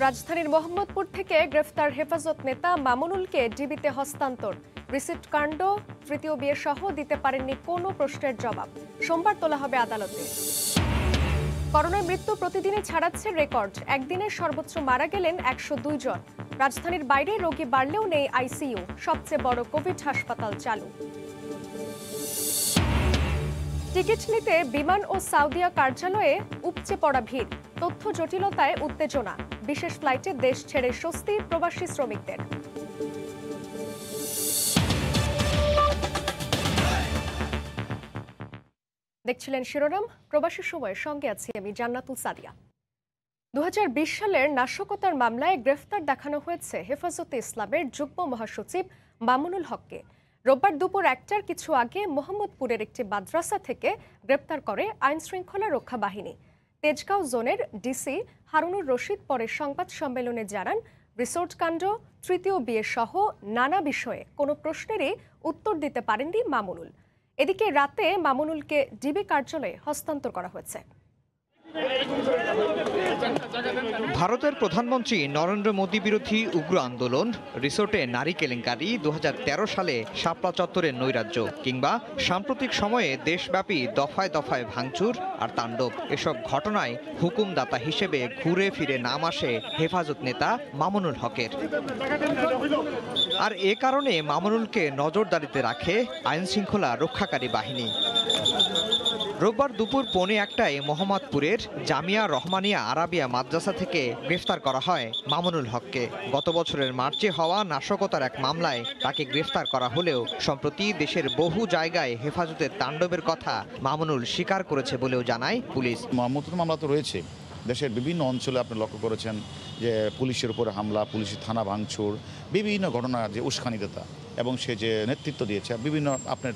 রাজধানীর মোহাম্মদপুর থেকে গ্রেফতার হেফাজত নেতা মামুনুলকে ডিবিতে হস্তান্তর। রিসিপ্ট কাণ্ড, তৃতীয় বিয়ে সহ দিতে পারেননি কোনো প্রশ্নের জবাব। সোমবার তোলা হবে আদালতে। করোনায় মৃত্যু প্রতিদিনই ছাড়াচ্ছে রেকর্ড। একদিনে সর্বোচ্চ মারা গেলেন 102 জন। রাজধানীর বাইরে রোগী বাড়লেও নেই আইসিইউ। সবচেয়ে বড় কোভিড হাসপাতাল চালু। টিকিট নিতে বিমান ও সাউদিয়া কার্যালয়ে উপচে পড়া ভিড়। তথ্য জটিলতায় উত্তেজনা। বিশেষ ফ্লাইটে দেশ ছেড়ে স্বস্তি প্রবাসী শ্রমিকদের। দেখছিলেন শিরোনাম। প্রবাসী সময়ের সঙ্গে আছি আমি জান্নাতুল সাদিয়া। 2020 সালের নাশকতার মামলায় গ্রেফতার দেখানো হয়েছে হেফাজতে ইসলামের যুগ্ম মহাসচিব মামুনুল হককে। রোববার দুপুর 1টার কিছু আগে মোহাম্মদপুরের একটি মাদ্রাসা থেকে গ্রেপ্তার করে আইনশৃঙ্খলা রক্ষা বাহিনী। তেজগাঁও জোনের ডিসি হারুনুর রশিদ পরে সংবাদ সম্মেলনে জানান, রিসোর্ট কাণ্ড, তৃতীয় বিয়ে সহ নানা বিষয়ে কোনো প্রশ্নেরই উত্তর দিতে পারেননি মামুনুল। এদিকে রাতে মামুনুলকে ডিবি কার্যালয়ে হস্তান্তর করা হয়েছে। ভারতের প্রধানমন্ত্রী নরেন্দ্র মোদী বিরোধী উগ্র আন্দোলন, রিসোর্টে নারী কেলেঙ্কারি, 2013 সালে শাপলা চত্বরের নৈরাজ্য কিংবা সাম্প্রতিক সময়ে দেশব্যাপী দফায় দফায় ভাঙচুর আর তাণ্ডব, এসব ঘটনায় হুকুমদাতা হিসেবে ঘুরে ফিরে নাম আসে হেফাজত নেতা মামুনুল হকের। আর এ কারণে মামুনুলকে নজরদারিতে রাখে আইনশৃঙ্খলা রক্ষাকারী বাহিনী। রোববার দুপুর 1:45টায় মোহাম্মদপুরের জামিয়া রহমানিয়া আরাবিয়া মাদ্রাসা থেকে গ্রেফতার করা হয় মামুনুল হককে। গত বছরের মার্চে হওয়া নাশকতার এক মামলায় তাকে গ্রেফতার করা হলেও সম্প্রতি দেশের বহু জায়গায় হেফাজতের তাণ্ডবের কথা মামুনুল স্বীকার করেছে বলেও জানায় পুলিশ। মামুনুল মামলা তো রয়েছে দেশের বিভিন্ন অঞ্চলে, আপনি লক্ষ্য করেছেন যে পুলিশের উপরে হামলা, পুলিশের থানা ভাঙচুর, বিভিন্ন ঘটনা, যে উস্কানিদাতা এবং সে যে নেতৃত্ব দিয়েছে, বিভিন্ন আপনার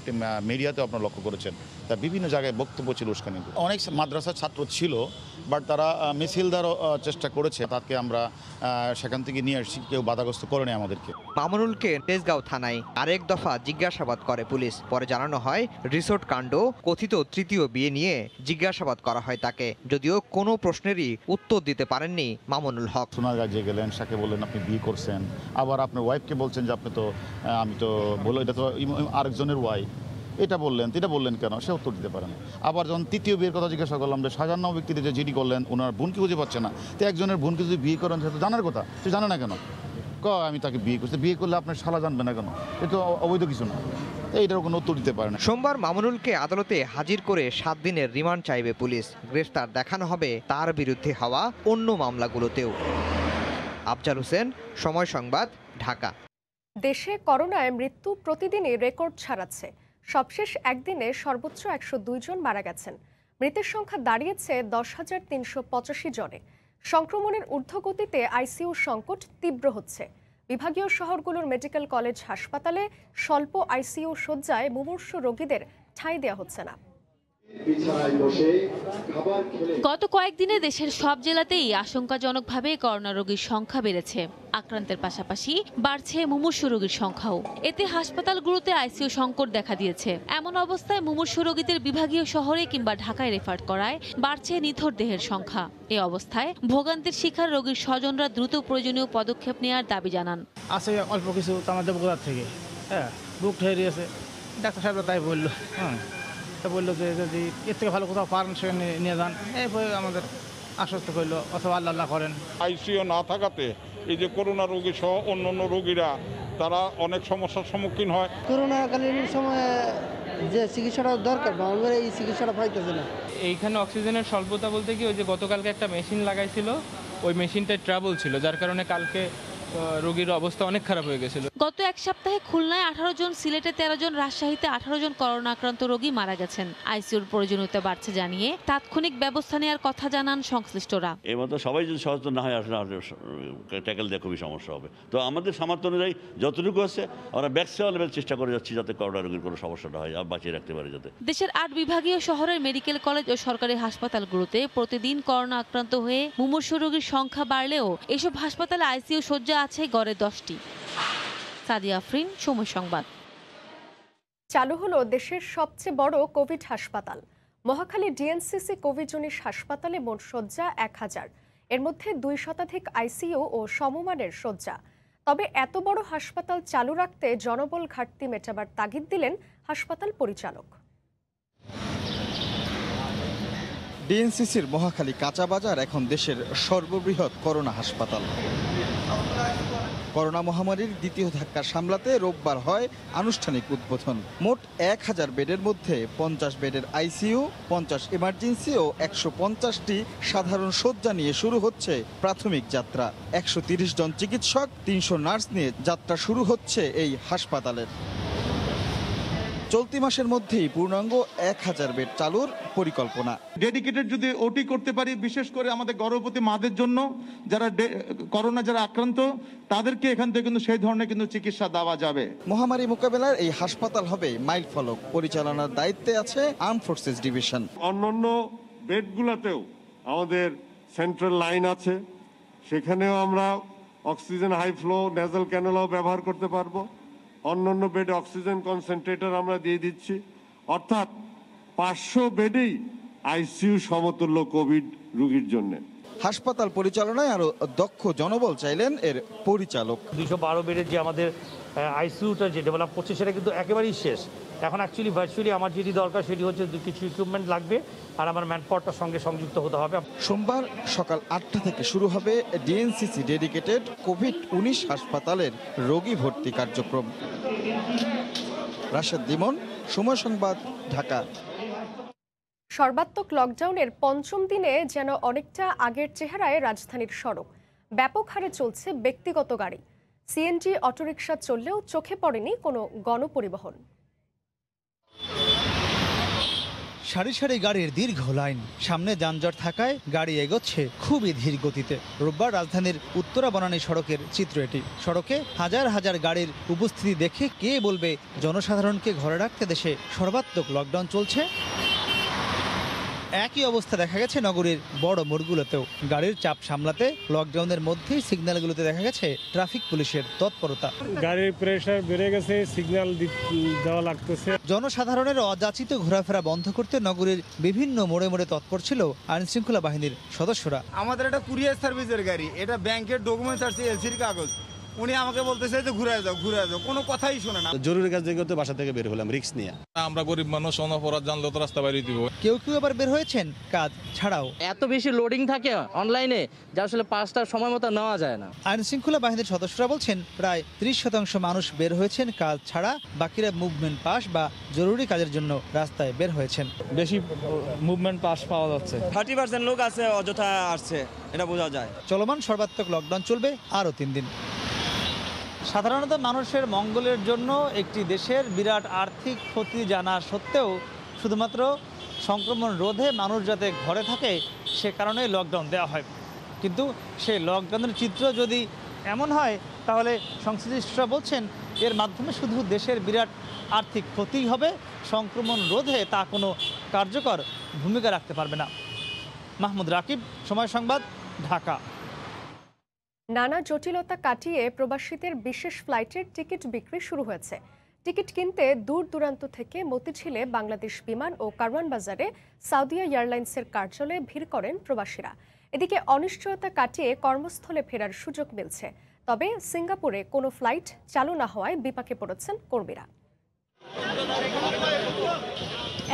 মিডিয়াতেও আপনারা লক্ষ্য করেছেন তার বিভিন্ন জায়গায় বক্তব্য ছিল উস্কানি। অনেক মাদ্রাসার ছাত্র ছিল, বাট তারা মিছিল দেওয়ার চেষ্টা করেছে, তাকে আমরা সেখান থেকে নিয়ে আসছি, কেউ বাধাগ্রস্ত করেনি আমাদেরকে। মামুনুলকে তেজগাঁও থানায় আরেক দফা জিজ্ঞাসাবাদ করে পুলিশ। পরে জানানো হয় রিসোর্ট কাণ্ড, কথিত তৃতীয় বিয়ে নিয়ে জিজ্ঞাসাবাদ করা হয় তাকে, যদিও কোনো প্রশ্নেরই উত্তর দিতে পারেননি মামুনুল হক। সোনারগাঁয়ে গেলেন, সাকে বললেন আপনি বিয়ে করছেন, আবার আপনার ওয়াইফকে বলছেন যে আপনি তো, আমি তো বললো এটা তো আরেকজনের ওয়াইফ, এটা বললেন কেন, সে উত্তর দিতে পারেন। আবার যখন তৃতীয় বিয়ের কথা জিজ্ঞাসা করলাম যে সাজান্ন ব্যক্তিদের যে জিডি করলেন, ওনার বোনকে বুঝে পাচ্ছে না, তো একজনের বোনকে যদি বিয়ে করেন সেটা জানার কথা, সে জানে না কেন। আমি তাকে বিয়ে করছি, বিয়ে করলে আপনার শালা জানবে না কেন, এটা অবৈধ কিছু না, এইটার কোনো উত্তর দিতে পারে না। সোমবার মামুনুলকে আদালতে হাজির করে 7 দিনের রিমান্ড চাইবে পুলিশ। গ্রেফতার দেখানো হবে তার বিরুদ্ধে হওয়া অন্য মামলাগুলোতেও। আফজাল হোসেন, সময় সংবাদ, ঢাকা। দেশে করোনায় মৃত্যু প্রতিদিনই রেকর্ড ছাড়াচ্ছে। সবশেষ একদিনে সর্বোচ্চ 102 জন মারা গেছেন। মৃতের সংখ্যা দাঁড়িয়েছে 10,385 জনে। সংক্রমণের ঊর্ধ্বগতিতে আইসিইউ সংকট তীব্র হচ্ছে। বিভাগীয় শহরগুলোর মেডিকেল কলেজ হাসপাতালে স্বল্প আইসিইউ শয্যায় মুমূর্ষু রোগীদের ঠাঁই দেওয়া হচ্ছে না। গত কয়েকদিনে দেশের সব জেলাতেই আশঙ্কাজনকভাবে করোনা রোগীর সংখ্যা বেড়েছে। আক্রান্তের পাশাপাশি বাড়ছে মুমূর্ষু রোগীর সংখ্যাও। এতে হাসপাতালগুলোতে আইসিইউ সংকট দেখা দিয়েছে। এমন অবস্থায় মুমূর্ষু রোগীদের বিভাগীয় শহরে কিংবা ঢাকায় রেফার করায় বাড়ছে নিথর দেহের সংখ্যা। এ অবস্থায় ভোগান্তির শিকার রোগীর স্বজনরা দ্রুত প্রয়োজনীয় পদক্ষেপ নেওয়ার দাবি জানান। আছে অল্প কিছু আমাদের বোকার থেকে, বুক ঠেরিয়েছে, ডাক্তার সাহেবরা তাই বললো। বললো যে যদি এর থেকে ভালো কোথাও পারেন সেখানে নিয়ে যান, এই আমাদের আশ্বস্ত করলো, অথবা আল্লাহ করেন। আইসিইউ না থাকাতে এই যে করোনা রোগী সহ অন্যান্য রোগীরা তারা অনেক সমস্যার সম্মুখীন হয়। করোনাকালীন সময়ে যে চিকিৎসাটা দরকার, আমাদের এই চিকিৎসাটা পাইতেছে না। এইখানে অক্সিজেনের স্বল্পতা বলতে কি, ওই যে গতকালকে একটা মেশিন লাগাইছিল, ওই মেশিনটায় ট্রাবল ছিল, যার কারণে কালকে রোগীর অবস্থা অনেক খারাপ হয়ে গেছিল। গত এক সপ্তাহে খুলনায় 18 জন, সিলেটে 13 জন, রাজশাহীতে 18 জন করোনা আক্রান্ত রোগী মারা গেছেন। আইসিইউর প্রয়োজনীয়তা বাড়ছে জানিয়ে তাৎক্ষণিক ব্যবস্থা নেওয়ার কথা জানান সংশ্লিষ্টরা। এর মতো সবাই যদি সচেতন না হয় আসলে ট্যাকেল দেওয়া খুবই সমস্যা হবে। তো আমাদের সামর্থ্য অনুযায়ী যতটুকু আছে আমরা ম্যাক্সিমাম লেভেল চেষ্টা করে যাচ্ছি যাতে করোনা রোগীর কোনো সমস্যা না হয়, বাঁচিয়ে রাখতে পারে যাতে। দেশের 8 বিভাগীয় শহরের মেডিকেল কলেজ ও সরকারি হাসপাতালগুলোতে প্রতিদিন করোনা আক্রান্ত হয়ে মুমূর্ষু রোগীর সংখ্যা বাড়লেও এসব হাসপাতালে আইসিইউ শয্যা আছে গড়ে 10টি। সাদিয়া আফরিন, সময় সংবাদ। চালু হলো দেশের সবচেয়ে বড় কোভিড হাসপাতাল। মহাখালী ডিএনসিসি কোভিড-19 হাসপাতালে মোট শয্যা 1000। এর মধ্যে 2 শতাধিক আইসিইউ ও সমমানের শয্যা। তবে এত বড় হাসপাতাল চালু রাখতে জনবল ঘাটতি মেটাবার তাগিদ দিলেন হাসপাতাল পরিচালক। ডিএনসিসির মহাখালী কাঁচা বাজার এখন দেশের সর্ববৃহৎ করোনা হাসপাতাল। করোনা মহামারীর দ্বিতীয় ধাক্কা সামলাতে রোববার হয় আনুষ্ঠানিক উদ্বোধন। মোট 1000 বেডের মধ্যে 50 বেডের আইসিইউ, 50 এমার্জেন্সি ও 150টি সাধারণ শয্যা নিয়ে শুরু হচ্ছে প্রাথমিক যাত্রা। 130 জন চিকিৎসক, 300 নার্স নিয়ে যাত্রা শুরু হচ্ছে এই হাসপাতালের। চলতি মাসের মধ্যেই পূর্ণাঙ্গ 1000 বেড চালুর পরিকল্পনা। ডেডিকেটেড যদি ওটি করতে পারি, বিশেষ করে আমাদের গর্ভবতী মাদের জন্য যারা করোনা যারা আক্রান্ত, তাদেরকে এখান থেকে কিন্তু সেই ধরনের কিন্তু চিকিৎসা দেওয়া যাবে। মহামারী মোকাবেলার এই হাসপাতাল হবে মাইল ফলক। পরিচালনার দায়িত্বে আছে আর্ম ফোর্সেস ডিভিশন। অন্যান্য বেডগুলোতেও আমাদের সেন্ট্রাল লাইন আছে, সেখানেও আমরা অক্সিজেন হাই ফ্লো নেজাল ক্যানুলাও ব্যবহার করতে পারবো। অন্যান্য বেডে অক্সিজেন কনসেন্ট্রেটর আমরা দিয়ে দিচ্ছি, অর্থাৎ 500 বেডেই আইসিইউ সমতুল্য কোভিড রোগীর জন্য। হাসপাতাল পরিচালনায় আরো দক্ষ জনবল চাইলেন এর পরিচালক। 212 বেডের যে আমাদের আইসিইউটা যে ডেভেলপ করছে সেটা কিন্তু একেবারেই শেষ। এখন অ্যাকচুয়ালি ভার্চুয়ালি আমার যেটি দরকার সেটি হচ্ছে কিছু ইকুইপমেন্ট লাগবে আর আমার ম্যানপাওয়ারটার সঙ্গে সংযুক্ত হতে হবে। সোমবার সকাল 8টা থেকে শুরু হবে ডিএনসিসি ডেডিকেটেড কোভিড-19 হাসপাতালের রোগী ভর্তি কার্যক্রম। রাশেদ দিমন, সময় সংবাদ, ঢাকা। সর্বাত্মক লকডাউনের 5ম দিনে যেন অনেকটা আগের চেহারায় রাজধানীর সড়ক। ব্যাপক হারে চলছে ব্যক্তিগত গাড়ি, সিএনজি, অটোরিকশা চললেও চোখে পড়েনি কোনো গণপরিবহন। সারি সারি গাড়ির দীর্ঘ লাইন, সামনে যানজট থাকায় গাড়ি এগোচ্ছে খুবই ধীর গতিতে। রোববার রাজধানীর উত্তরা বনানী সড়কের চিত্র এটি। সড়কে হাজার হাজার গাড়ির উপস্থিতি দেখে কে বলবে জনসাধারণকে ঘরে রাখতে দেশে সর্বাত্মক লকডাউন চলছে। একই অবস্থা দেখা গেছে নগরীর বড় মোড়গুলোতেও। গাড়ির চাপ সামলাতে লকডাউনের মধ্যেই সিগন্যালগুলোতে দেখা গেছে ট্রাফিক পুলিশের তৎপরতা। গাড়ির প্রেসার বেড়ে গেছে, সিগন্যাল দেওয়া লাগতেছে। জনসাধারণের অযাচিত ঘোরাফেরা বন্ধ করতে নগরীর বিভিন্ন মোড়ে মোড়ে তৎপর ছিল আইনশৃঙ্খলা বাহিনীর সদস্যরা। আমাদের এটা কুরিয়ার সার্ভিসের গাড়ি, এটা ব্যাংকের ডকুমেন্টস আছে, এলসির কাগজ। উনি আমাকে বলতেছে যে ঘুরে যাও, কোনো কথাই শোনে না। জরুরি কাজ দেখে বাসা থেকে বের হলাম রিস্ক নিয়ে। আমরা গরিব মানুষ, অনপরাধ জানলে তো রাস্তা বাইরে দিব। কেউ কেউ আবার বের হয়েছেন কাজ ছাড়াও। এত বেশি লোডিং থাকে অনলাইনে যা আসলে 5টার সময় মতো নেওয়া যায় না। আইন শৃঙ্খলা বাহিনীর সদস্যরা বলছেন প্রায় 30% মানুষ বের হয়েছেন কাজ ছাড়া, বাকিরা মুভমেন্ট পাস বা জরুরি কাজের জন্য রাস্তায় বের হয়েছেন। বেশি মুভমেন্ট পাস পাওয়া যাচ্ছে। 30% লোক আছে অযথা আসছে, এটা বোঝা যায়। চলমান সর্বাত্মক লকডাউন চলবে আরও 3 দিন। সাধারণত মানুষের মঙ্গলের জন্য একটি দেশের বিরাট আর্থিক ক্ষতি জানা সত্ত্বেও শুধুমাত্র সংক্রমণ রোধে মানুষ যাতে ঘরে থাকে সে কারণে লকডাউন দেওয়া হয়। কিন্তু সেই লকডাউনের চিত্র যদি এমন হয় তাহলে সংশ্লিষ্টরা বলছেন এর মাধ্যমে শুধু দেশের বিরাট আর্থিক ক্ষতি হবে, সংক্রমণ রোধে তা কোনো কার্যকর ভূমিকা রাখতে পারবে না। মাহমুদ রাকিব, সময় সংবাদ, ঢাকা। নানা জটিলতা কাটিয়ে প্রবাসীদের বিশেষ ফ্লাইটের টিকিট বিক্রি শুরু হয়েছে। টিকিট কিনতে দূর দূরান্ত থেকে মতিঝিলে বাংলাদেশ বিমান ও কারওয়ান বাজারে সাউদিয়া এয়ারলাইন্সের কার্যালয়ে ভিড় করেন প্রবাসীরা। এদিকে অনিশ্চয়তা কাটিয়ে কর্মস্থলে ফেরার সুযোগ মিলছে। তবে সিঙ্গাপুরে কোনো ফ্লাইট চালু না হওয়ায় বিপাকে পড়েছেন কর্মীরা।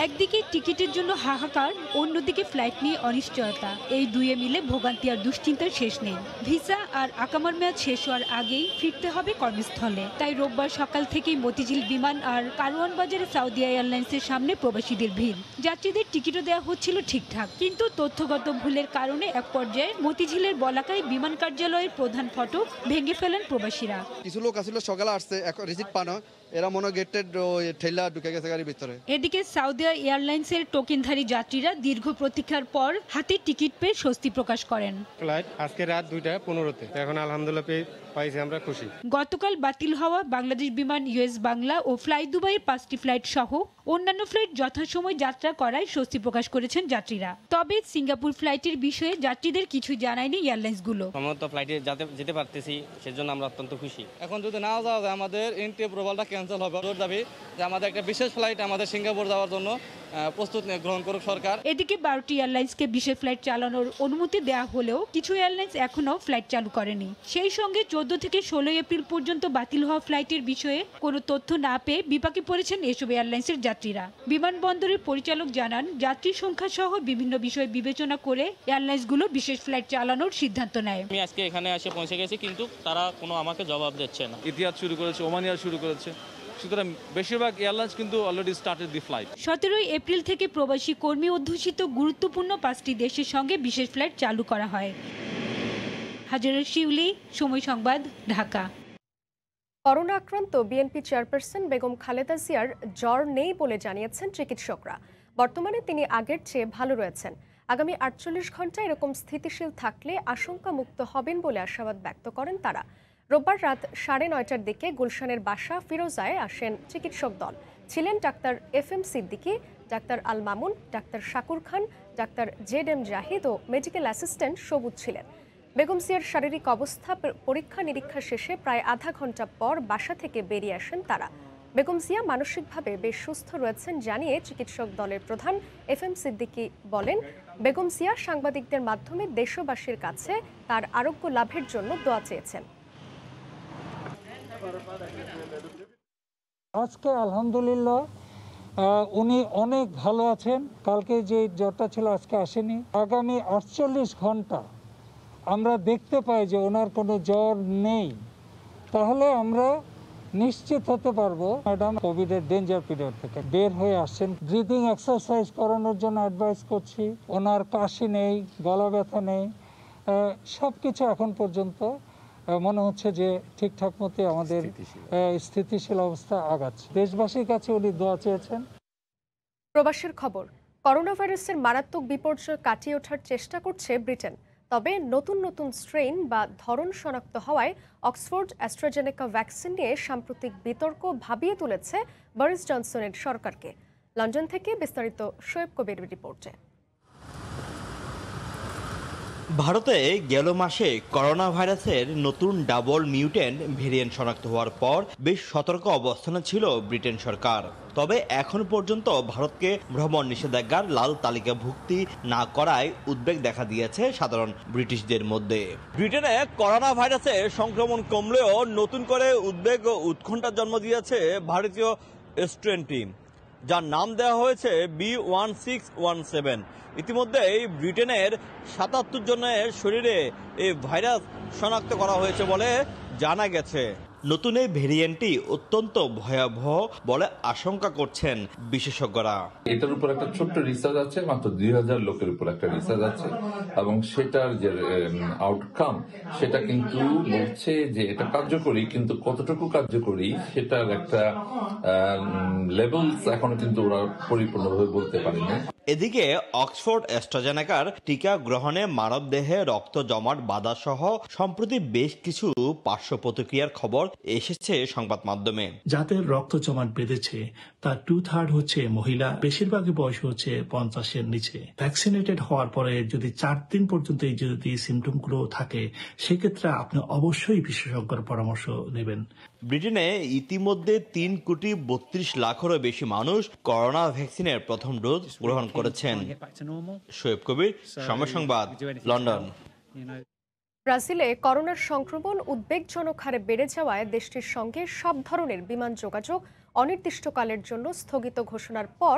একদিকে টিকিটের জন্য হাহাকার, অন্যদিকে ফ্লাইট নিয়ে অনিশ্চয়তা। এই দুয়ে মিলে ভোগান্তি আর দুশ্চিন্তার শেষ নেই। ভিসা আর আকামার মেয়াদ শেষ হওয়ার আগেই ফিরতে হবে কর্মস্থলে। তাই রোববার সকাল থেকেই মতিঝিল বিমান আর কারওয়ান বাজারে সাউদিয়া এয়ারলাইন্সের সামনে প্রবাসীদের ভিড়। যাত্রীদের টিকিটও দেওয়া হচ্ছিল ঠিকঠাক, কিন্তু তথ্যগত ভুলের কারণে এক পর্যায়ে মতিঝিলের বলাকায় বিমান কার্যালয়ের প্রধান ফটক ভেঙে ফেলেন প্রবাসীরা। কিছু লোক আসলে সকালে আসছে, রিসিট পানো, এরা মনে গেটের ঠেলা ঢুকে গেছে গাড়ির ভিতরে। এদিকে সাউদিয়া এয়ারলাইন্সের টোকেনধারী যাত্রীরা দীর্ঘ প্রতীক্ষার পর হাতে টিকিট পেয়ে স্বস্তি প্রকাশ করেন। ফ্লাইট আজকে রাত 2:15-তে, এখন আলহামদুলিল্লাহ পাইছি, আমরা খুশি। গতকাল বাতিল হওয়া বাংলাদেশ বিমান, ইউএস বাংলা ও ফ্লাই দুবাইয়ের 5টি ফ্লাইট সহ অন্যান্য ফ্লাইট যথাসময় যাত্রা করায় স্বস্তি প্রকাশ করেছেন যাত্রীরা। তবে সিঙ্গাপুর ফ্লাইটের বিষয়ে যাত্রীদের কিছুই জানায়নি এয়ারলাইন্সগুলো। আমরা তো ফ্লাইটে যেতে পারতেছি, সেজন্য আমরা অত্যন্ত খুশি। এখন যদি না যাওয়া যায় আমাদের এন্ট্রি প্রোভালটা ক্যান্সেল হবে। জোর দাবি যে আমাদের একটা বিশেষ ফ্লাইট আমাদের সিঙ্গাপুর যাওয়ার জন্য প্রস্তুত গ্রহণ করুক সরকার। এদিকে 12টি এয়ারলাইন্সকে বিশেষ ফ্লাইট চালানোর অনুমতি দেওয়া হলেও কিছু এয়ারলাইন্স এখনও ফ্লাইট চালু করেনি। সেই সঙ্গে 14 থেকে 16 এপ্রিল পর্যন্ত বাতিল হওয়া ফ্লাইটের বিষয়ে কোনো তথ্য না পেয়ে বিপাকে পড়েছেন এসব এয়ারলাইন্সের যাত্রীরা। বিমানবন্দরের পরিচালক জানান, যাত্রী সংখ্যা সহ বিভিন্ন বিষয় বিবেচনা করে এয়ারলাইন্সগুলো বিশেষ ফ্লাইট চালানোর সিদ্ধান্ত নেয়। আমি আজকে এখানে এসে পৌঁছে গেছি, কিন্তু তারা কোনো আমাকে জবাব দিচ্ছে না। ইতিহাদ শুরু করেছে, ওমান এয়ার শুরু করেছে, সুতরাং বেশিরভাগ এয়ারলাইন্স কিন্তু অলরেডি স্টার্টেড দি ফ্লাইট। 17 এপ্রিল থেকে প্রবাসী কর্মী অধ্যুষিত গুরুত্বপূর্ণ 5টি দেশের সঙ্গে বিশেষ ফ্লাইট চালু করা হয়। হাজারা শিউলি, সময় সংবাদ, ঢাকা। করোনা আক্রান্ত বিএনপি চেয়ারপারসন বেগম খালেদা জিয়ার জ্বর নেই বলে জানিয়েছেন চিকিৎসকরা। বর্তমানে তিনি আগের চেয়ে ভালো রয়েছেন। আগামী 48 ঘন্টা এরকম স্থিতিশীল থাকলে আশঙ্কামুক্ত হবেন বলে আশাবাদ ব্যক্ত করেন তারা। রোববার রাত 9:30টার দিকে গুলশানের বাসা ফিরোজায় আসেন চিকিৎসক দল। ছিলেন doctor FM Siddiqui, doctor Al Mamun, doctor Shakur খান, ডাক্তার ZM জাহিদ ও মেডিকেল অ্যাসিস্ট্যান্ট সবুজ ছিলেন। বেগম জিয়ার শারীরিক অবস্থা পরীক্ষা নিরীক্ষা শেষে প্রায় আধা ঘন্টা পর বাসা থেকে বেরিয়ে আসেন তারা। বেগম জিয়া মানসিকভাবে বেশ সুস্থ রয়েছেন জানিয়ে চিকিৎসক দলের প্রধান FM সিদ্দিকী বলেন, বেগম জিয়া সাংবাদিকদের মাধ্যমে দেশবাসীর কাছে তার আরোগ্য লাভের জন্য দোয়া চেয়েছেন। আজকে আলহামদুলিল্লাহ উনি অনেক ভালো আছেন। কালকে যে জ্বরটা ছিল আজকে আসেনি। আগামী 48 ঘন্টা আমরা দেখতে পাই যে ওনার কোনো জ্বর নেই, তাহলে আমরা নিশ্চিত হতে পারবো ম্যাডাম কোভিডের ডেঞ্জার পিরিয়ড থেকে বের হয়ে আসছেন। ব্রিদিং এক্সারসাইজ করানোর জন্য অ্যাডভাইস করছি। ওনার কাশি নেই, গলা ব্যথা নেই, সব কিছু এখন পর্যন্ত মনে হচ্ছে যে ঠিকঠাক মতো আমাদের স্থিতিশীল অবস্থা আগাচ্ছে। দেশবাসীর কাছে উনি দোয়া চেয়েছেন। প্রবাসের খবর, করোনা ভাইরাসের মারাত্মক বিপর্যয় কাটিয়ে ওঠার চেষ্টা করছে ব্রিটেন। তবে নতুন নতুন স্ট্রেইন বা ধরন শনাক্ত হওয়ায় অক্সফোর্ড অ্যাস্ট্রাজেনেকা ভ্যাকসিন নিয়ে সাম্প্রতিক বিতর্ক ভাবিয়ে তুলেছে বরিস জনসনের সরকারকে। লন্ডন থেকে বিস্তারিত শোয়েব কবিরের রিপোর্টে। ভারতে গেল মাসে করোনা ভাইরাসের নতুন ডাবল মিউটেন্ট ভেরিয়েন্ট শনাক্ত হওয়ার পর বেশ সতর্ক অবস্থানে ছিল ব্রিটেন সরকার। তবে এখন পর্যন্ত ভারতকে ভ্রমণ নিষেধাজ্ঞার লাল তালিকাভুক্তি না করায় উদ্বেগ দেখা দিয়েছে সাধারণ ব্রিটিশদের মধ্যে। ব্রিটেনে করোনা ভাইরাসের সংক্রমণ কমলেও নতুন করে উদ্বেগ ও উৎকণ্ঠার জন্ম দিয়েছে ভারতীয় স্ট্রেনটি, যার নাম দেওয়া হয়েছে B1617। ইতিমধ্যেই ব্রিটেনের 77 জনের শরীরে এই ভাইরাস শনাক্ত করা হয়েছে বলে জানা গেছে। নতুন এই ভেরিয়েন্টটি অত্যন্ত ভয়াবহ বলে আশঙ্কা করছেন বিশেষজ্ঞরা। এটার উপর একটা ছোট্ট রিসার্চ আছে, মাত্র 2000 লোকের উপর একটা রিসার্চ আছে, এবং সেটার যে আউটকাম সেটা কিন্তু বলছে যে এটা কার্যকরী, কিন্তু কতটুকু কার্যকরী সেটার একটা লেভেলস এখনো কিন্তু ওরা পরিপূর্ণভাবে বলতে পারেনি। এদিকে অক্সফোর্ড অ্যাস্ট্রাজেনেকার টিকা গ্রহণে মানবদেহে রক্ত জমাট বাধা সহ সম্প্রতি বেশ কিছু পার্শ্ব প্রতিক্রিয়ার খবর এসেছে সংবাদ মাধ্যমে। যাদের রক্ত জমাট বেঁধেছে তার 2/3 হচ্ছে মহিলা, বেশিরভাগই বয়স হচ্ছে 50-এর নিচে। ভ্যাকসিনেটেড হওয়ার পরে যদি 4 দিন পর্যন্ত এই যদি সিমটম গুলো থাকে, সেক্ষেত্রে আপনি অবশ্যই বিশেষজ্ঞের পরামর্শ নেবেন। ব্রিটেনে ইতিমধ্যে 3,32,00,000-এরও বেশি মানুষ করোনা ভ্যাকসিনের প্রথম ডোজ গ্রহণ করেছেন। শোয়েব কবির, সময় সংবাদ, লন্ডন। ব্রাজিলে করোনার সংক্রমণ উদ্বেগজনক হারে বেড়ে যাওয়ায় দেশটির সঙ্গে সব ধরনের বিমান যোগাযোগ অনির্দিষ্টকালের জন্য স্থগিত ঘোষণার পর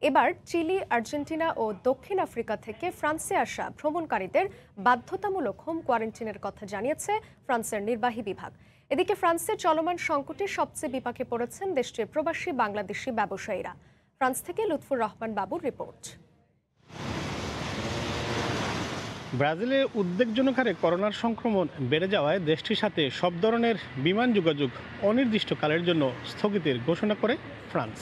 এবার চিলি, আর্জেন্টিনা ও দক্ষিণ আফ্রিকা থেকে ফ্রান্সে আসা ভ্রমণকারীদের বাধ্যতামূলক হোম কোয়ারেন্টাইনের কথা জানিয়েছে ফ্রান্সের নির্বাহী বিভাগ। এদিকে ফ্রান্সের চলমান সংকটে সবচেয়ে বিপাকে পড়েছেন দেশটির প্রবাসী বাংলাদেশি ব্যবসায়ীরা। ফ্রান্স থেকে লুৎফুর রহমান বাবুর রিপোর্ট। ব্রাজিলে উদ্বেগজনক হারে করোনার সংক্রমণ বেড়ে যাওয়ায় দেশটির সাথে সব ধরনের বিমান যোগাযোগ অনির্দিষ্টকালের জন্য স্থগিতের ঘোষণা করে ফ্রান্স।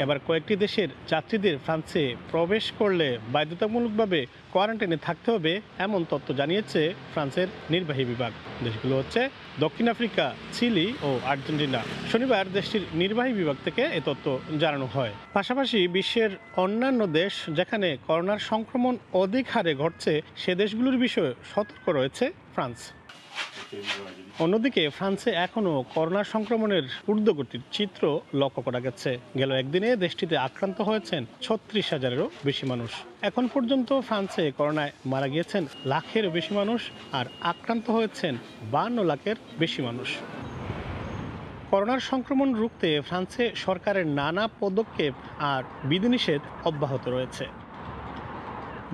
এবার কয়েকটি দেশের যাত্রীদের ফ্রান্সে প্রবেশ করলে বাধ্যতামূলকভাবে কোয়ারেন্টাইনে থাকতে হবে এমন তথ্য জানিয়েছে ফ্রান্সের নির্বাহী বিভাগ। দেশগুলো হচ্ছে দক্ষিণ আফ্রিকা, চিলি ও আর্জেন্টিনা। শনিবার দেশটির নির্বাহী বিভাগ থেকে এ তথ্য জানানো হয়। পাশাপাশি বিশ্বের অন্যান্য দেশ যেখানে করোনার সংক্রমণ অধিক হারে ঘটছে সে দেশগুলোর বিষয়ে সতর্ক রয়েছে ফ্রান্স। অন্যদিকে ফ্রান্সে এখনও করোনা সংক্রমণের ঊর্ধ্বগতির চিত্র লক্ষ্য করা গেছে। গেল একদিনে দেশটিতে আক্রান্ত হয়েছেন 36,000-এরও বেশি মানুষ। এখন পর্যন্ত ফ্রান্সে করোনায় মারা গিয়েছেন লাখেরও বেশি মানুষ আর আক্রান্ত হয়েছেন 52 লাখের বেশি মানুষ। করোনার সংক্রমণ রুখতে ফ্রান্সে সরকারের নানা পদক্ষেপ আর বিধিনিষেধ অব্যাহত রয়েছে।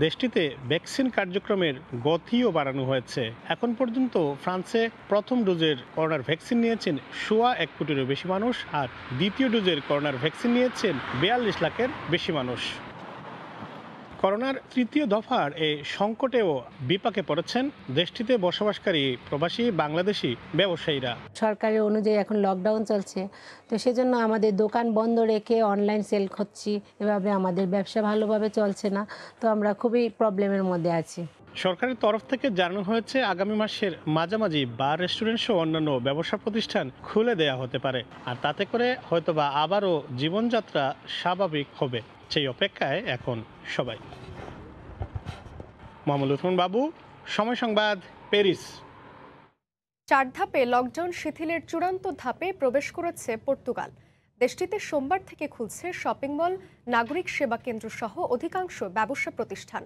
দেশটিতে ভ্যাকসিন কার্যক্রমের গতিও বাড়ানো হয়েছে। এখন পর্যন্ত ফ্রান্সে প্রথম ডোজের করোনার ভ্যাকসিন নিয়েছেন 1.25 কোটিরও বেশি মানুষ আর দ্বিতীয় ডোজের করোনার ভ্যাকসিন নিয়েছেন 42 লাখের বেশি মানুষ। করোনার তৃতীয় দফার এই সংকটেও বিপাকে পড়েছেন দেশটিতে বসবাসকারী প্রবাসী বাংলাদেশি ব্যবসায়ীরা। সরকারের অনুযায়ী এখন লকডাউন চলছে, তো সেজন্য আমাদের দোকান বন্ধ রেখে অনলাইন সেল করছি। এভাবে আমাদের ব্যবসা ভালোভাবে চলছে না, তো আমরা খুবই প্রবলেমের মধ্যে আছি। সরকারের তরফ থেকে জানানো হয়েছে আগামী মাসের মাঝামাঝি বার, রেস্টুরেন্ট সহ অন্যান্য ব্যবসা প্রতিষ্ঠান খুলে দেয়া হতে পারে, আর তাতে করে হয়তোবা আবারও জীবনযাত্রা স্বাভাবিক হবে। সেই অপেক্ষায় এখন সবাই। মোহাম্মদ উসমান বাবু, সময় সংবাদ, প্যারিস। 4 ধাপে লকডাউন শিথিলের চূড়ান্ত ধাপে প্রবেশ করেছে পর্তুগাল। দেশটিতে সোমবার থেকে খুলছে শপিং মল, নাগরিক সেবা কেন্দ্র সহ অধিকাংশ ব্যবসা প্রতিষ্ঠান।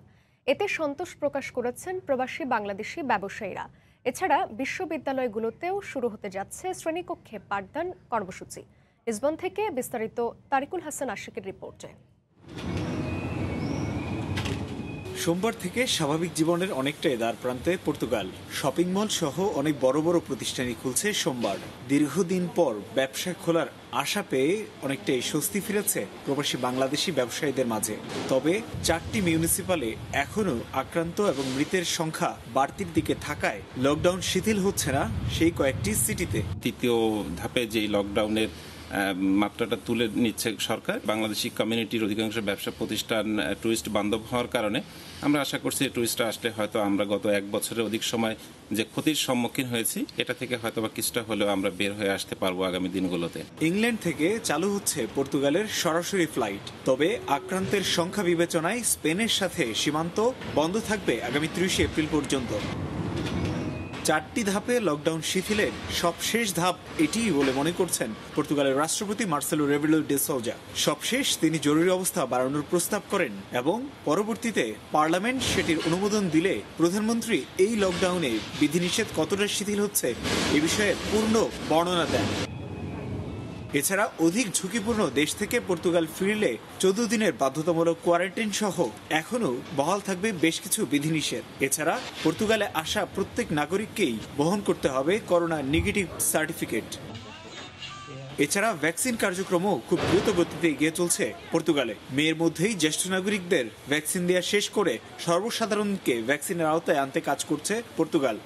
এতে সন্তোষ প্রকাশ করেছেন প্রবাসী বাংলাদেশি ব্যবসায়ীরা। এছাড়া বিশ্ববিদ্যালয়গুলোতেও শুরু হতে যাচ্ছে শ্রেণীকক্ষে পাঠদান কর্মসূচি। লিসবন থেকে বিস্তারিত তারিকুল হাসান আশিকের রিপোর্টে। সোমবার থেকে স্বাভাবিক জীবনের অনেকটাই দ্বারপ্রান্তে পর্তুগাল। শপিং মল সহ অনেক বড় বড় প্রতিষ্ঠানই খুলছে সোমবার। দীর্ঘদিন পর ব্যবসা খোলার আশা পেয়ে অনেকটাই স্বস্তি ফিরেছে প্রবাসী বাংলাদেশি ব্যবসায়ীদের মাঝে। তবে 4টি মিউনিসিপালে এখনও আক্রান্ত এবং মৃতের সংখ্যা বাড়তির দিকে থাকায় লকডাউন শিথিল হচ্ছে না সেই কয়েকটি সিটিতে। তৃতীয় ধাপে যেই লকডাউনের মাত্রাটা তুলে নিচ্ছে সরকার, বাংলাদেশি কমিউনিটির অধিকাংশ ব্যবসা প্রতিষ্ঠান টুরিস্ট বান্ধব হওয়ার কারণে আমরা আশা করছি টুরিস্টরা আসলে হয়তো আমরা গত 1 বছরের অধিক সময় যে ক্ষতির সম্মুখীন হয়েছি এটা থেকে হয়তো বা কিছুটা হলেও আমরা বের হয়ে আসতে পারবো আগামী দিনগুলোতে। ইংল্যান্ড থেকে চালু হচ্ছে পর্তুগালের সরাসরি ফ্লাইট। তবে আক্রান্তের সংখ্যা বিবেচনায় স্পেনের সাথে সীমান্ত বন্ধ থাকবে আগামী 30 এপ্রিল পর্যন্ত। 4টি ধাপে লকডাউন শিথিলের সবশেষ ধাপ এটিই বলে মনে করছেন পর্তুগালের রাষ্ট্রপতি মার্সেলো রেবেলো ডে সোজা। সবশেষ তিনি জরুরি অবস্থা বাড়ানোর প্রস্তাব করেন এবং পরবর্তীতে পার্লামেন্ট সেটির অনুমোদন দিলে প্রধানমন্ত্রী এই লকডাউনে বিধিনিষেধ কতটা শিথিল হচ্ছে এ বিষয়ে পূর্ণ বর্ণনা দেন। এছাড়া অধিক ঝুঁকিপূর্ণ দেশ থেকে পর্তুগাল ফিরলে 14 দিনের বাধ্যতামূলক কোয়ারেন্টাইন সহ এখনও বহাল থাকবে বেশ কিছু বিধিনিষেধ। এছাড়া পর্তুগালে আসা প্রত্যেক নাগরিককেই বহন করতে হবে করোনা নেগেটিভ সার্টিফিকেট। এছাড়া ভ্যাকসিন কার্যক্রমও খুব দ্রুত গতিতে এগিয়ে চলছে পর্তুগালে। মেয়ের মধ্যেই জ্যেষ্ঠ নাগরিকদের ভ্যাকসিন দেওয়া শেষ করে সর্বসাধারণকে ভ্যাকসিনের আওতায় আনতে কাজ করছে পর্তুগাল।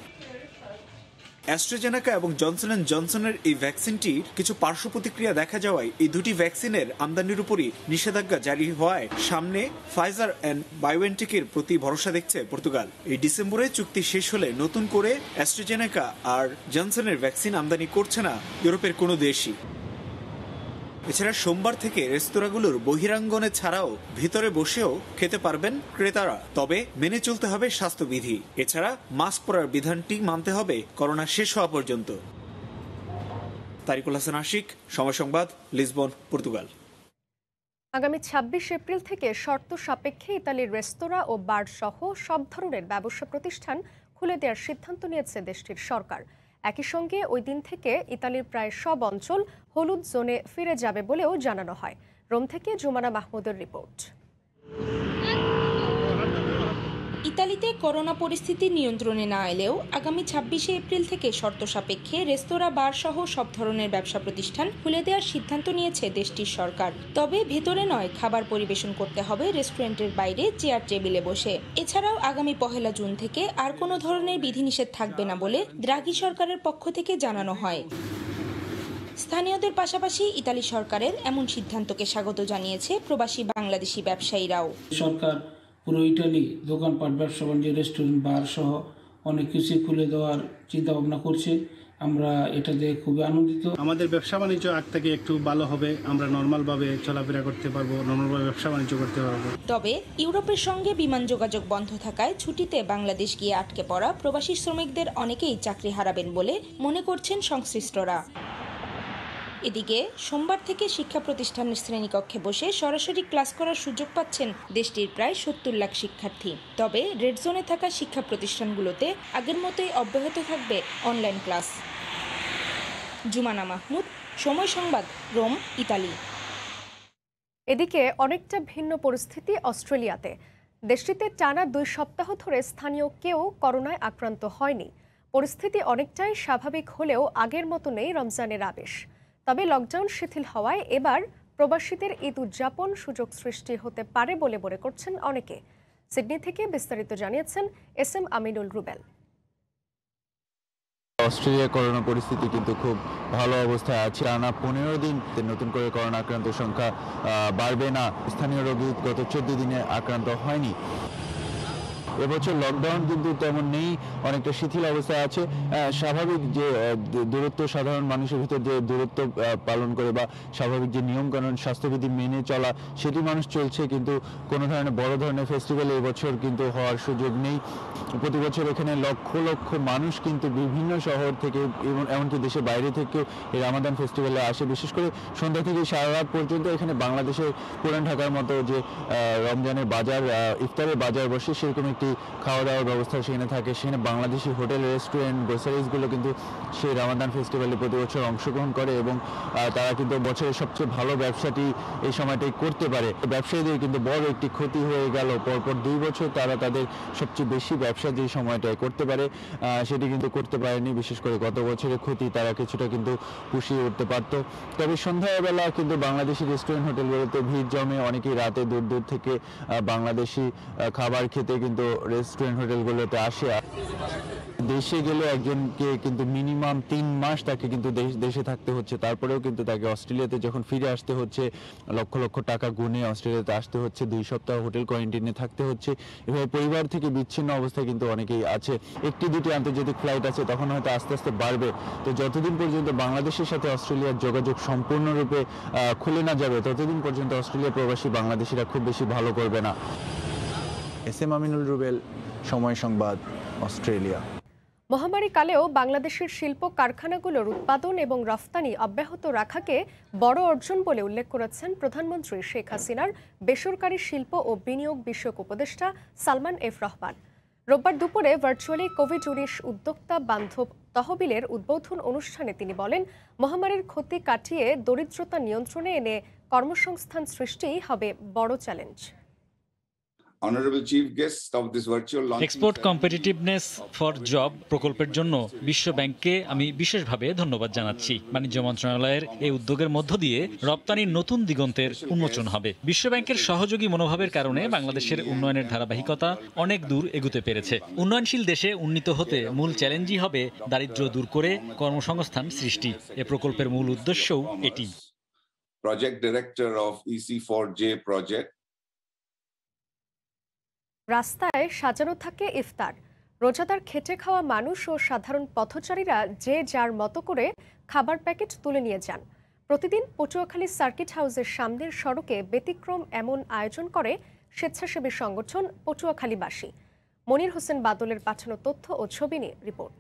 অ্যাস্ট্রাজেনেকা এবং জনসন অ্যান্ড জনসনের এই ভ্যাকসিনটির কিছু পার্শ্ব প্রতিক্রিয়া দেখা যাওয়ায় এই দুটি ভ্যাকসিনের আমদানির উপরই নিষেধাজ্ঞা জারি হওয়ায় সামনে ফাইজার অ্যান্ড বায়োএনটেকের প্রতি ভরসা দেখছে পর্তুগাল। এই ডিসেম্বরে চুক্তি শেষ হলে নতুন করে অ্যাস্ট্রাজেনেকা আর জনসনের ভ্যাকসিন আমদানি করছে না ইউরোপের কোনো দেশই। এছাড়া সোমবার থেকে রেস্তোরাঁগুলোর বহিরাঙ্গনে ছাড়াও ভিতরে বসেও খেতে পারবেন ক্রেতারা, তবে মেনে চলতে হবে স্বাস্থ্যবিধি। এছাড়া মাস্ক পরার বিধানটি মানতে হবে করোনা শেষ হওয়া পর্যন্ত। তারিকুল হাসান আশিক, সময় সংবাদ, লিসবন, পর্তুগাল। আগামী 26 এপ্রিল থেকে শর্ত সাপেক্ষে ইতালির রেস্তোরাঁ ও বার সহ সব ধরনের ব্যবসা প্রতিষ্ঠান খুলে দেওয়ার সিদ্ধান্ত নিয়েছে দেশটির সরকার। একই সঙ্গে ওই দিন থেকে ইতালির প্রায় সব অঞ্চল হলুদ জোনে ফিরে যাবে বলেও জানানো হয়। রোম থেকে জুমানা মাহমুদের রিপোর্ট। ইতালিতে করোনা পরিস্থিতি নিয়ন্ত্রণে না এলেও আগামী 26 এপ্রিল থেকে শর্ত সাপেক্ষে রেস্তোরাঁ, বার সহ সব ধরনের ব্যবসা প্রতিষ্ঠান খুলে দেওয়ার সিদ্ধান্ত নিয়েছে দেশটির সরকার। তবে ভেতরে নয়, খাবার পরিবেশন করতে হবে রেস্টুরেন্টের বাইরে চেয়ার টেবিলে বসে। এছাড়াও আগামী 1 জুন থেকে আর কোনো ধরনের বিধিনিষেধ থাকবে না বলে দ্রাঘি সরকারের পক্ষ থেকে জানানো হয়। স্থানীয়দের পাশাপাশি ইতালি সরকারের এমন সিদ্ধান্তকে স্বাগত জানিয়েছে প্রবাসী বাংলাদেশি ব্যবসায়ীরাও। সরকার পুরো ইটালি দোকানপাট, ব্যবসা বাণিজ্য, রেস্টুরেন্ট, বার সহ অনেক কিছু খুলে দেওয়ার চিন্তা ভাবনা করছে। আমরা এটাতে খুবই আনন্দিত। আমাদের ব্যবসা বাণিজ্য আগ থেকে একটু ভালো হবে, আমরা নর্মালভাবে চলাফেরা করতে পারবো, নর্মালভাবে ব্যবসা বাণিজ্য করতে পারবো। তবে ইউরোপের সঙ্গে বিমান যোগাযোগ বন্ধ থাকায় ছুটিতে বাংলাদেশ গিয়ে আটকে পড়া প্রবাসী শ্রমিকদের অনেকেই চাকরি হারাবেন বলে মনে করছেন সংশ্লিষ্টরা। এদিকে সোমবার থেকে শিক্ষা প্রতিষ্ঠানের শ্রেণীকক্ষে বসে সরাসরি ক্লাস করার সুযোগ পাচ্ছেন দেশটির প্রায় ৭০ লাখ শিক্ষার্থী। তবে রেড জোনে থাকা শিক্ষা প্রতিষ্ঠানগুলোতে আগের মতোই অব্যাহত থাকবে অনলাইন ক্লাস। জুমানা মাহমুদ, সময় সংবাদ, রোম, ইতালি। এদিকে অনেকটা ভিন্ন পরিস্থিতি অস্ট্রেলিয়াতে। দেশটিতে টানা 2 সপ্তাহ ধরে স্থানীয় কেউ করোনায় আক্রান্ত হয়নি। পরিস্থিতি অনেকটাই স্বাভাবিক হলেও আগের মতো নেই রমজানের আবেশ। তবে লকডাউন শিথিল হওয়ায় এবার প্রবাসীদের ঈদ উদযাপন সুযোগ সৃষ্টি হতে পারে বলে মনে করছেন অনেকে। সিডনি থেকে বিস্তারিত জানিয়েছেন SM আমিনুল রুবেল। অস্ট্রেলিয়ার করোনা পরিস্থিতি কিন্তু খুব ভালো অবস্থায় আছে। টানা 15 দিন নতুন করে করোনা আক্রান্তের সংখ্যা বাড়বে না। স্থানীয় রোগী গত 14 দিনে আক্রান্ত হয়নি। এবছর লকডাউন কিন্তু তেমন নেই, অনেকটা শিথিল অবস্থায় আছে। স্বাভাবিক যে দূরত্ব, সাধারণ মানুষের ভিতর যে দূরত্ব পালন করে বা স্বাভাবিক যে নিয়মকানুন, স্বাস্থ্যবিধি মেনে চলা, সেটি মানুষ চলছে। কিন্তু কোনো ধরনের বড় ধরনের ফেস্টিভ্যাল এবছর কিন্তু হওয়ার সুযোগ নেই। প্রতি বছর এখানে লক্ষ লক্ষ মানুষ কিন্তু বিভিন্ন শহর থেকে এবং এমনকি দেশের বাইরে থেকেও এই রামাদান ফেস্টিভ্যালে আসে। বিশেষ করে সন্ধ্যা থেকে সারা রাত পর্যন্ত এখানে বাংলাদেশের পুরান ঢাকার মতো যে রমজানের বাজার, ইফতারের বাজার বসে, সেরকম একটি খাওয়া দাওয়ার ব্যবস্থা সেখানে থাকে। সেখানে বাংলাদেশি হোটেল, রেস্টুরেন্ট, গ্রোসারিজগুলো কিন্তু সেই রামাদান ফেস্টিভ্যালে প্রতি বছর অংশগ্রহণ করে এবং তারা কিন্তু বছরের সবচেয়ে ভালো ব্যবসাটি এই সময়টাই করতে পারে। ব্যবসায়ীদের কিন্তু বড় একটি ক্ষতি হয়ে গেল। পরপর 2 বছর তারা তাদের সবচেয়ে বেশি ব্যবসা যে সময়টায় করতে পারে সেটি কিন্তু করতে পারেনি। বিশেষ করে গত বছরের ক্ষতি তারা কিছুটা কিন্তু পুষিয়ে উঠতে পারত। তবে সন্ধ্যাবেলা কিন্তু বাংলাদেশি রেস্টুরেন্ট, হোটেলগুলোতে ভিড় জমে। অনেকেই রাতে দূর দূর থেকে বাংলাদেশি খাবার খেতে কিন্তু রেস্টুরেন্ট, হোটেলগুলোতে আসে। দেশে গেলে একজনকে কিন্তু মিনিমাম 3 মাস তাকে কিন্তু দেশে থাকতে হচ্ছে। তারপরেও কিন্তু তাকে অস্ট্রেলিয়াতে যখন ফিরে আসতে হচ্ছে, লক্ষ লক্ষ টাকা গুনে অস্ট্রেলিয়াতে আসতে হচ্ছে, 2 সপ্তাহ হোটেল কোয়ারেন্টাইনে থাকতে হচ্ছে। এভাবে পরিবার থেকে বিচ্ছিন্ন অবস্থায় কিন্তু অনেকেই আছে। 1-2টি আন্তর্জাতিক ফ্লাইট আছে, তখন হয়তো আস্তে আস্তে বাড়বে। তো যতদিন পর্যন্ত বাংলাদেশের সাথে অস্ট্রেলিয়ার যোগাযোগ সম্পূর্ণরূপে খুলে না যাবে, ততদিন পর্যন্ত অস্ট্রেলিয়া প্রবাসী বাংলাদেশিরা খুব বেশি ভালো করবে না। SM আমিনুল রুবেল, সময় সংবাদ, অস্ট্রেলিয়া। মহামারী কালেও বাংলাদেশের শিল্প কারখানাগুলোর উৎপাদন এবং রফতানি অব্যাহত রাখাকে বড় অর্জন বলে উল্লেখ করেছেন প্রধানমন্ত্রী শেখ হাসিনার বেসরকারি শিল্প ও বিনিয়োগ বিষয়ক উপদেষ্টা সালমান এফ রহমান। রোববার দুপুরে ভার্চুয়ালি কোভিড-19 উদ্যোক্তা বান্ধব তহবিলের উদ্বোধন অনুষ্ঠানে তিনি বলেন, মহামারীর ক্ষতি কাটিয়ে দরিদ্রতা নিয়ন্ত্রণে এনে কর্মসংস্থান সৃষ্টিই হবে বড় challenge. Export competitiveness for job প্রকল্পের জন্য বিশ্ব ব্যাংককে আমি বিশেষভাবে ধন্যবাদ জানাচ্ছি। বাণিজ্য মন্ত্রণালয়ের এই উদ্যোগের মধ্য দিয়ে রপ্তানির নতুন দিগন্তের উন্মোচন হবে। বিশ্ব ব্যাংকের সহযোগী মনোভাবের কারণে বাংলাদেশের উন্নয়নের ধারাবাহিকতা অনেক দূর এগুতে পেরেছে। উন্নয়নশীল দেশে উন্নীত হতে মূল চ্যালেঞ্জই হবে দারিদ্র্য দূর করে কর্মসংস্থান সৃষ্টি। এ প্রকল্পের মূল উদ্দেশ্যও এটি। Project director of EC4J project. রাস্তায় সাজানো থাকে ইফতার। রোজাদার খেটে খাওয়া মানুষ ও সাধারণ পথচারীরা যে যার মতো করে খাবার প্যাকেট তুলে নিয়ে যান। প্রতিদিন পটুয়াখালী সার্কিট হাউসের সামনের সড়কে ব্যতিক্রম এমন আয়োজন করে স্বেচ্ছাসেবী সংগঠন পটুয়াখালীবাসী। মনির হোসেন বাদলের পাঠানো তথ্য ও ছবি নিয়ে রিপোর্ট।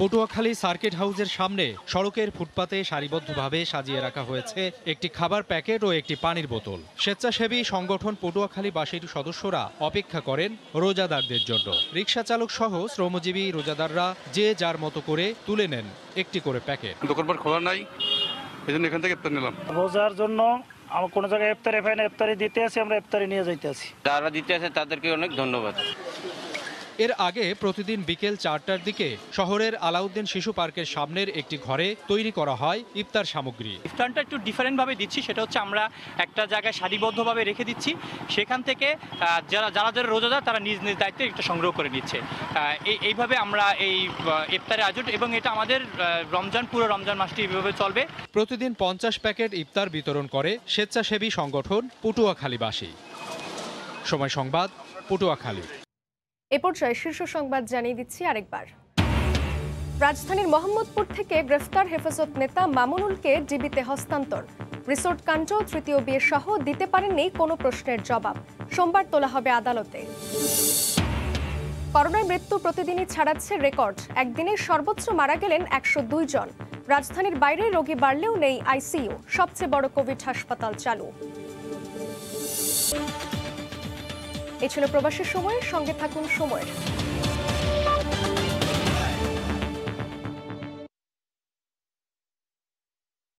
পটুয়াখালী সার্কিট হাউসের সামনে সড়কের ফুটপাতে সারিবদ্ধভাবে সাজিয়ে রাখা হয়েছে একটি খাবার প্যাকেট ও একটি পানির বোতল। স্বেচ্ছাসেবী সংগঠন পটুয়াখালীবাসীর সদস্যরা অপেক্ষা করেন রোজাদারদের জন্য। রিকশা চালক সহ শ্রমজীবী রোজাদাররা যে যার মতো করে তুলে নেন একটি করে প্যাকেট। দোকানপাট খোলা নাই, এই জন্য এখান থেকে ইফতার নিলাম। রোজার জন্য আমার কোনো জায়গায় ইফতারি পাই না, ইফতারি দিতে আসি, আমরা ইফতারি নিয়ে যাইতে আসি। যারা দিতে আসে তাদেরকে অনেক ধন্যবাদ। এর আগে প্রতিদিন বিকেল 4টার দিকে শহরের আলাউদ্দিন শিশু পার্কের সামনের একটি ঘরে তৈরি করা হয় ইফতার সামগ্রী। ইফতারটা একটু ডিফারেন্টভাবে দিচ্ছি, সেটা হচ্ছে আমরা একটা জায়গায় সারিবদ্ধভাবে রেখে দিচ্ছি, সেখান থেকে যারা রোজাদার তারা নিজ নিজ দায়িত্বে এটা সংগ্রহ করে নিচ্ছে। এইভাবে আমরা এই ইফতারের আয়োজন, এবং এটা আমাদের পুরো রমজান মাসটি এইভাবে চলবে। প্রতিদিন 50 প্যাকেট ইফতার বিতরণ করে স্বেচ্ছাসেবী সংগঠন পটুয়াখালীবাসী। সময় সংবাদ, পটুয়াখালী। এ পর্যায়ে শীর্ষ সংবাদ জানিয়ে দিচ্ছি আরেকবার। রাজধানীর মোহাম্মদপুর থেকে গ্রেফতার হেফাজত নেতা মামুনুলকে ডিবিতে হস্তান্তর। রিসোর্ট কাণ্ড, তৃতীয় বিয়ে সহ দিতে পারেননি কোনো প্রশ্নের জবাব। সোমবার তোলা হবে আদালতে। করোনায় মৃত্যু প্রতিদিনই ছাড়াচ্ছে রেকর্ড। একদিনে সর্বোচ্চ মারা গেলেন 102 জন। রাজধানীর বাইরে রোগী বাড়লেও নেই আইসিইউ। সবচেয়ে বড় কোভিড হাসপাতাল চালু। এই ছিল প্রবাসী সময়ের সঙ্গে থাকুন সময়ের।